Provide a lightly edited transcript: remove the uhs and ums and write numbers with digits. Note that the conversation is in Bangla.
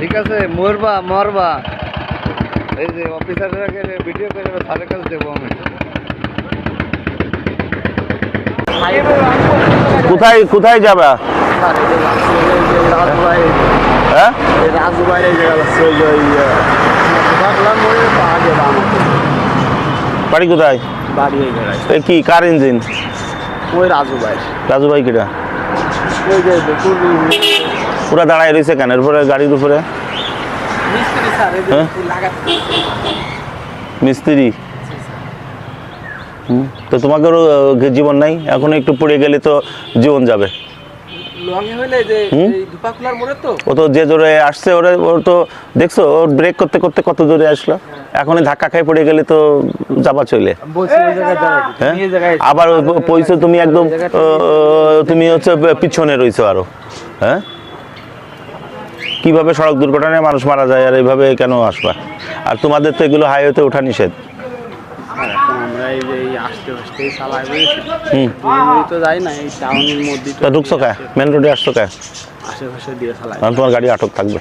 ঠিক আছে, মরবা মরবা। এই যে অফিসাররা ভিডিও করে তাদের কাছে দেবো আমি। কোথায় কোথায় যাবা? হ্যাঁ রাজু ভাই বাড়ি কোথায়? বাড়ি এ কি কার ইঞ্জিন? ওই রাজু ভাই। রাজু ভাই কিটা? ওই যে পুরা দাঁড়ায় রয়েছে কেন এরপরে গাড়ির উপরে? হ্যাঁ মিস্ত্রি। তো তোমাকেও জীবন নাই, এখন একটু পড়ে গেলে তো জীবন যাবে। ও তো যে জোরে আসছে ওর তো দেখছো, ওর ব্রেক করতে করতে কত জোরে আসলো, এখনই ধাক্কা খাই পড়ে গেলে তো যাবা চলে। হ্যাঁ আবার পয়সা তুমি একদম তুমি হচ্ছে পিছনে রয়েছো আরো। হ্যাঁ কিভাবে সড়ক দুর্ঘটনায় মানুষ মারা যায় আর এইভাবে কেন আসবা? আর তোমাদের তো এগুলো হাইওয়েতে ওঠা নিষেধ। ঢুকছো কে? মেন রোডে আসছো কে? তোমার গাড়ি আটক থাকবে।